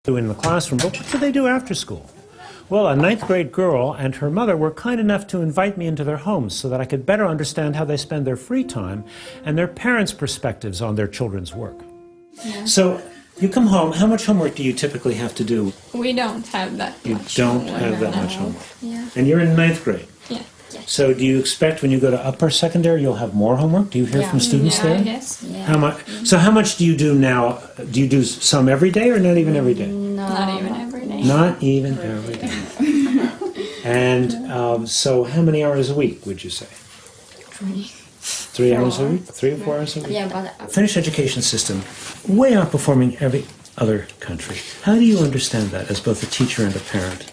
do in the classroom, but what do they do after school? Well, a ninth grade girl and her mother were kind enough to invite me into their homes so that I could better understand how they spend their free time and their parents' perspectives on their children's work. Yeah. So you come home, how much homework do you typically have to do? We don't have that much. You don't have that much homework? Yeah. And you're in ninth grade? Yeah. So do you expect when you go to upper secondary you'll have more homework? Do you hear from students there? Yes. Yeah. How much? So how much do you do now? Do you do some every day or not even every day? No. Not even every day. Not even every day. And so how many hours a week would you say? 3 hours a week? 3 or 4 hours a week? Yeah, but... Finnish education system, way outperforming every other country. How do you understand that as both a teacher and a parent?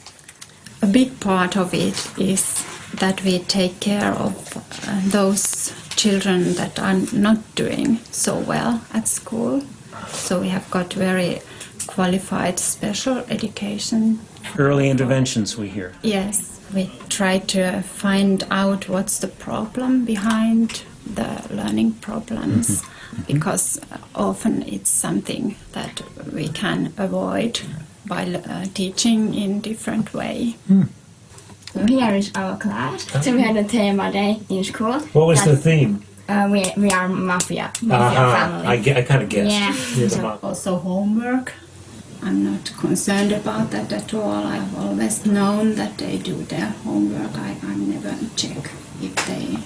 A big part of it is that we take care of those children that are not doing so well at school. So we have got very qualified special education. Early interventions, we hear. Yes, we try to find out what's the problem behind the learning problems, because often it's something that we can avoid by teaching in different way. So here is our class. So we had a thema day in school. What was the theme? We are mafia family. I kind of guessed. Yeah. Also homework. I'm not concerned about that at all. I've always known that they do their homework. I never check if they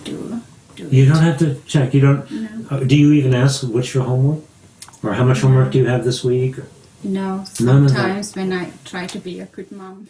do You don't have to check. You don't. No. Do you even ask what's your homework, or how much homework do you have this week? No. Sometimes when I try to be a good mom.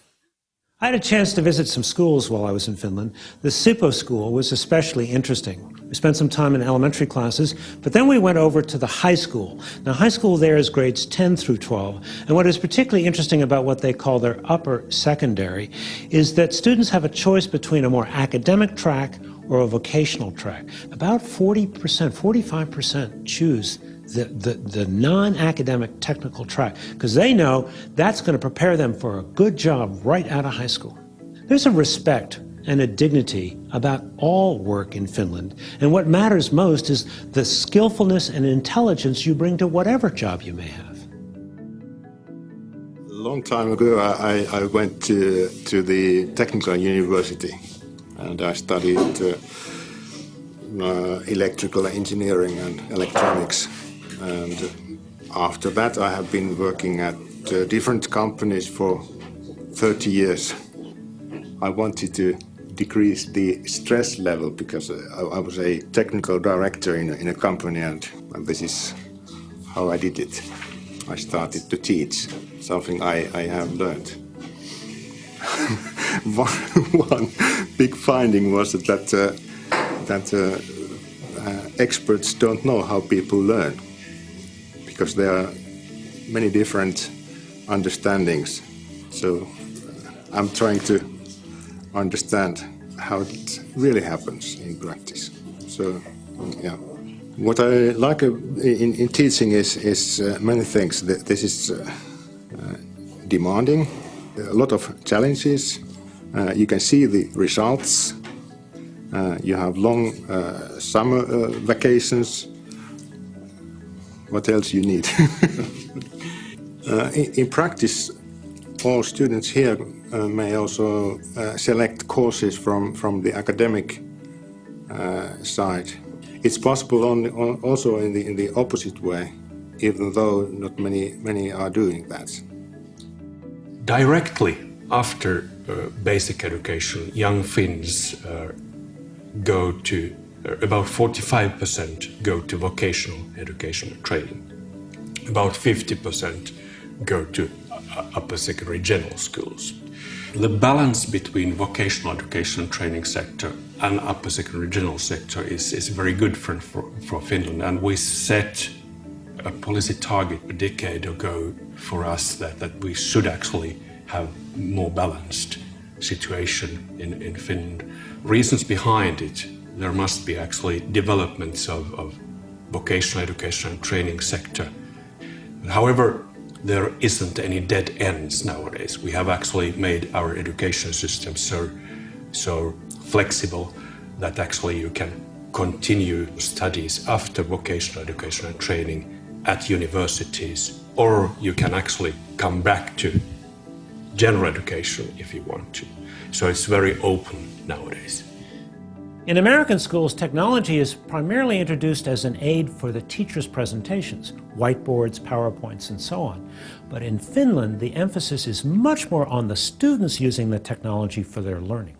I had a chance to visit some schools while I was in Finland. The Sippo school was especially interesting. We spent some time in elementary classes, but then we went over to the high school. Now, high school there is grades 10 through 12, and what is particularly interesting about what they call their upper secondary is that students have a choice between a more academic track or a vocational track. About 40%, 45% choose the non-academic technical track, because they know that's going to prepare them for a good job right out of high school. There's a respect and a dignity about all work in Finland, and what matters most is the skillfulness and intelligence you bring to whatever job you may have. A long time ago I went to the technical university and I studied electrical engineering and electronics. And after that I have been working at different companies for 30 years. I wanted to decrease the stress level because I was a technical director in a company, and this is how I did it. I started to teach something I have learned. One big finding was that experts don't know how people learn, because there are many different understandings. So I'm trying to understand how it really happens in practice. So, yeah. What I like in teaching is many things. This is demanding, a lot of challenges. You can see the results. You have long summer vacations. What else you need? In practice, all students here may also select courses from the academic side. It's possible also in the opposite way, even though not many are doing that. Directly after basic education, young Finns go to about 45% go to vocational education and training. About 50% go to upper secondary general schools. The balance between vocational education and training sector and upper secondary general sector is very good for Finland, and we set a policy target a decade ago for us that we should actually have more balanced situation in Finland. Reasons behind it: there must be actually developments of vocational education and training sector. However, there isn't any dead ends nowadays. We have actually made our education system so flexible that actually you can continue studies after vocational education and training at universities or you can actually come back to general education if you want to. So it's very open nowadays. In American schools, technology is primarily introduced as an aid for the teacher's presentations, whiteboards, PowerPoints, and so on. But in Finland, the emphasis is much more on the students using the technology for their learning.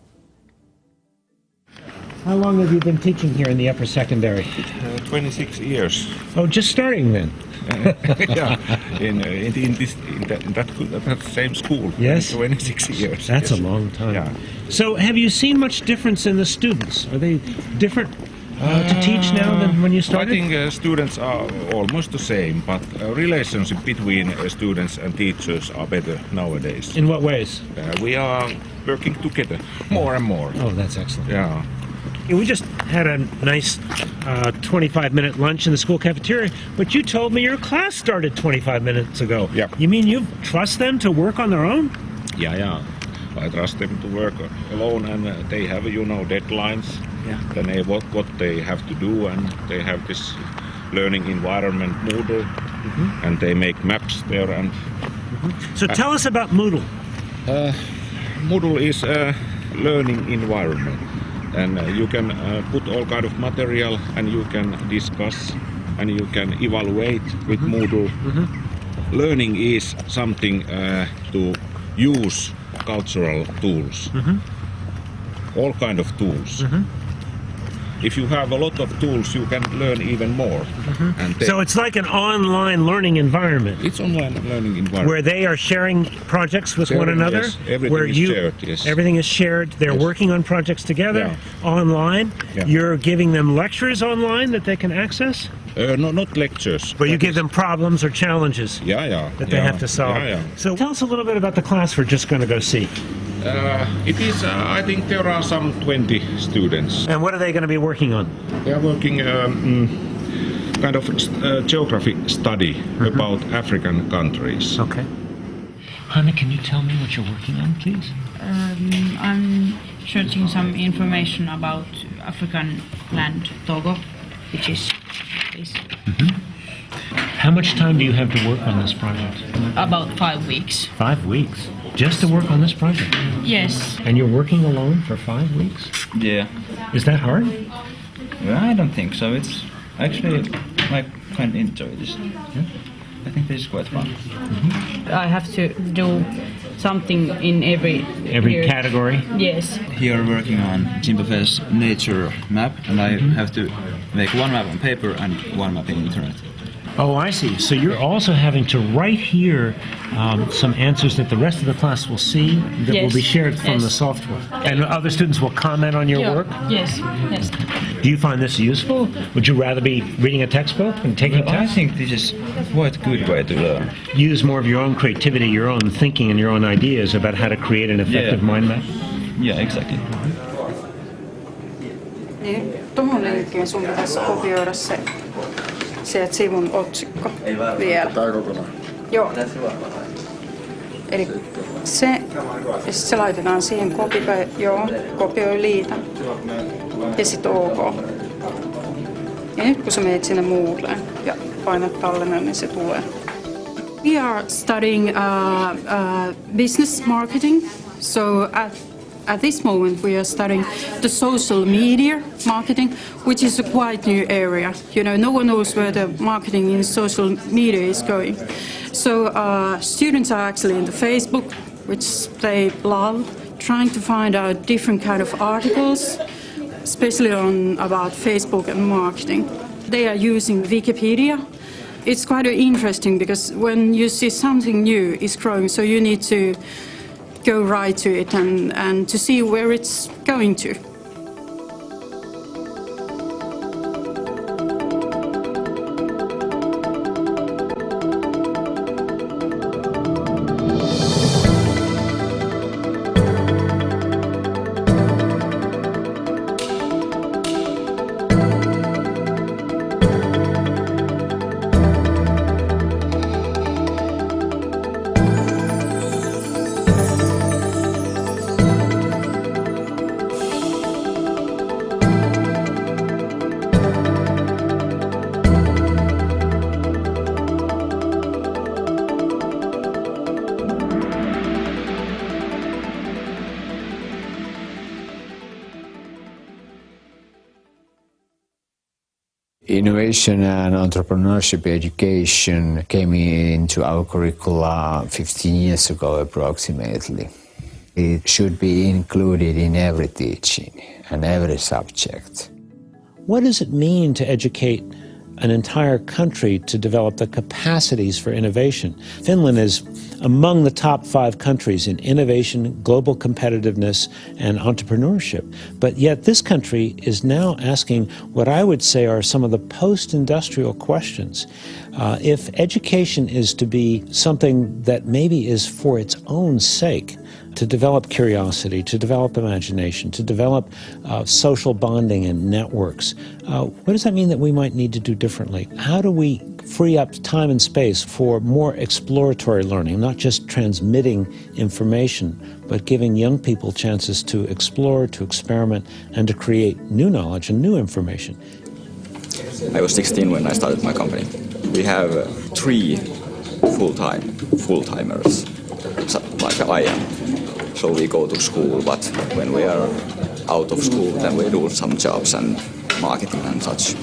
How long have you been teaching here in the upper secondary? 26 years. Oh, just starting then? Yeah, in that same school. Yes? 26 years. That's yes. a long time. Yeah. So have you seen much difference in the students? Are they different to teach now than when you started? I think students are almost the same, but relationship between students and teachers are better nowadays. In what ways? We are working together more and more. Oh, that's excellent. Yeah. We just had a nice 25-minute lunch in the school cafeteria, but you told me your class started 25 minutes ago. Yeah. You mean you trust them to work on their own? Yeah. I trust them to work alone, and they have, deadlines. Yeah. Then what they have to do, and they have this learning environment, Moodle, and they make maps there. And So tell us about Moodle. Moodle is a learning environment, and you can put all kind of material, and you can discuss, and you can evaluate with Moodle. Learning is something to use cultural tools, all kind of tools. If you have a lot of tools, you can learn even more. And So it's like an online learning environment. it's online learning environment. Where they are sharing projects with one Sharing, another, yes. Everything where is shared, yes. everything is shared. They're Yes. working on projects together online. Yeah. You're giving them lectures online that they can access, No, not lectures. but you give them problems or challenges Yeah. that they have to solve. Yeah. So tell us a little bit about the class we're just going to go see. It is. I think there are some 20 students. And what are they going to be working on? They are working kind of geography study about African countries. Okay. Hannah, can you tell me what you're working on, please? I'm searching some information about African land Togo, which is this. How much time do you have to work on this project? About 5 weeks. 5 weeks. Just to work on this project? Yes. And you're working alone for 5 weeks? Yeah. Is that hard? Well, I don't think so. It's actually, I kind of enjoy this. I think this is quite fun. I have to do something in every year. Category? Yes. Here working on Zimbabwe's nature map, and I have to make one map on paper and one map in internet. Oh, I see. So you're also having to write here some answers that the rest of the class will see that will be shared from the software. And other students will comment on your work? Yes. Do you find this useful? Would you rather be reading a textbook and taking I tests? think this is quite a good way to learn. Use more of your own creativity, your own thinking, and your own ideas about how to create an effective mind map? Yeah, exactly. Niin, tuohon linkkiin sun pitäisi kopioida se sieltä sivun otsikko vielä. Tää kokonaan. Joo. Eli se, ja sit se laitetaan siihen kopioi liitä. Ja sit OK. Ja nyt kun sä meet sinne Moodleen ja painat tallennan, niin se tulee. We are studying business marketing. So at this moment we are studying the social media marketing, which is a quite new area. You know, no one knows where the marketing in social media is going. So students are actually in the Facebook, which they love, trying to find out different kind of articles, especially about Facebook and marketing. They are using Wikipedia. It's quite interesting because when you see something new is growing, so you need to go right to it and to see where it's going to. Innovation and entrepreneurship education came into our curricula 15 years ago approximately. It should be included in every teaching and every subject. What does it mean to educate an entire country to develop the capacities for innovation? Finland is among the top 5 countries in innovation, global competitiveness, and entrepreneurship. But yet this country is now asking what I would say are some of the post-industrial questions. If education is to be something that maybe is for its own sake, to develop curiosity, to develop imagination, to develop social bonding and networks, what does that mean that we might need to do differently? How do we free up time and space for more exploratory learning, not just transmitting information, but giving young people chances to explore, to experiment, and to create new knowledge and new information? I was 16 when I started my company. We have 3 full-timers, like I am. So we go to school, but when we are out of school, then we do some jobs and marketing and such.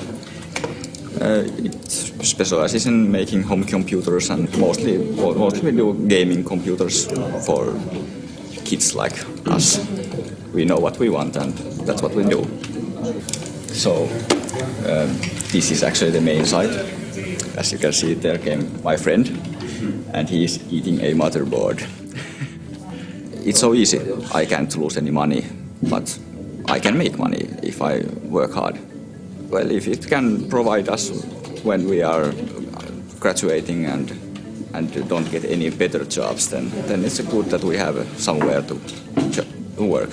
It specializes in making home computers, and mostly we do gaming computers for kids like us. We know what we want, and that's what we do. So this is actually the main site. As you can see, there came my friend, and he is eating a motherboard. It's so easy. I can't lose any money, but I can make money if I work hard. Well, if it can provide us when we are graduating and don't get any better jobs, then it's good that we have somewhere to work.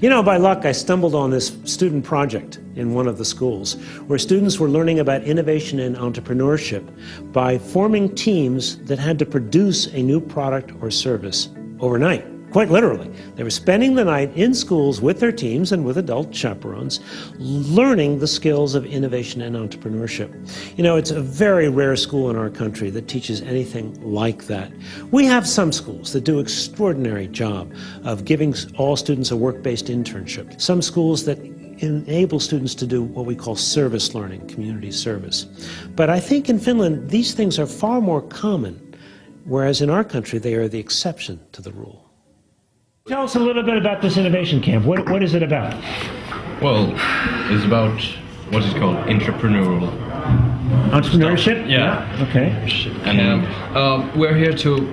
You know, by luck, I stumbled on this student project in one of the schools where students were learning about innovation and entrepreneurship by forming teams that had to produce a new product or service overnight, quite literally. They were spending the night in schools with their teams and with adult chaperones, learning the skills of innovation and entrepreneurship. You know, it's a very rare school in our country that teaches anything like that. We have some schools that do an extraordinary job of giving all students a work-based internship. Some schools that enable students to do what we call service learning, community service. But I think in Finland, these things are far more common, whereas in our country, they are the exception to the rule. Tell us a little bit about this innovation camp. What is it about? Well, it's about what is called entrepreneurial. Entrepreneurship? Yeah. Okay. And we're here to,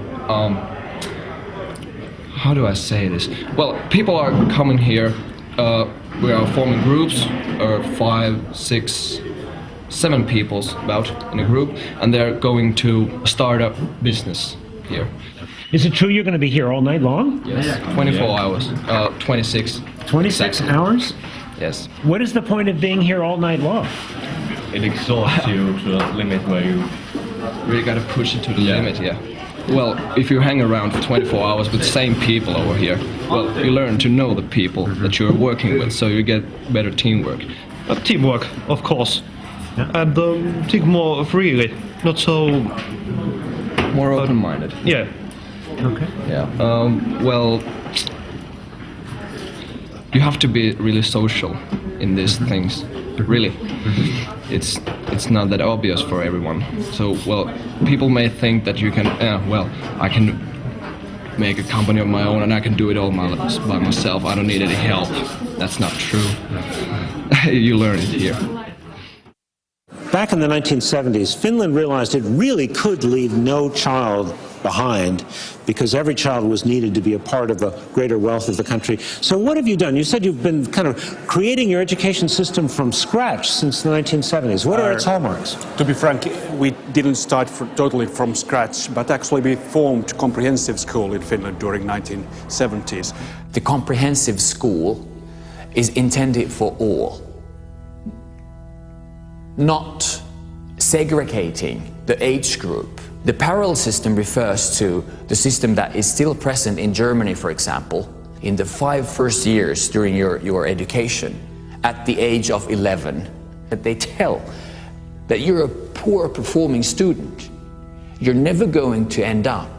how do I say this? Well, people are coming here. We are forming groups, 5, 6, 7 people about in a group, and they're going to start a business here. Is it true you're going to be here all night long? Yes, 24 hours, 26. 26 hours? Yes. What is the point of being here all night long? It exhausts you to a limit where you really got to push it to the limit, yeah. Well, if you hang around for 24 hours with the same people over here, well, you learn to know the people that you're working with, so you get better teamwork. Teamwork, of course. Yeah. And think more freely, not so... More open-minded. Yeah. Okay. Yeah. Well, you have to be really social in these things. Really. It's not that obvious for everyone. So, well, people may think that you can, well, I can make a company of my own and I can do it all by myself. I don't need any help. That's not true. You learn it here. Back in the 1970s, Finland realized it really could leave no child behind because every child was needed to be a part of the greater wealth of the country. So what have you done? You said you've been kind of creating your education system from scratch since the 1970s. What are its hallmarks? To be frank, we didn't start totally from scratch, but actually we formed comprehensive school in Finland during 1970s. The comprehensive school is intended for all, not segregating the age group. The parallel system refers to the system that is still present in Germany, for example, in the 5 first years during your education, at the age of 11, that they tell that you're a poor performing student. You're never going to end up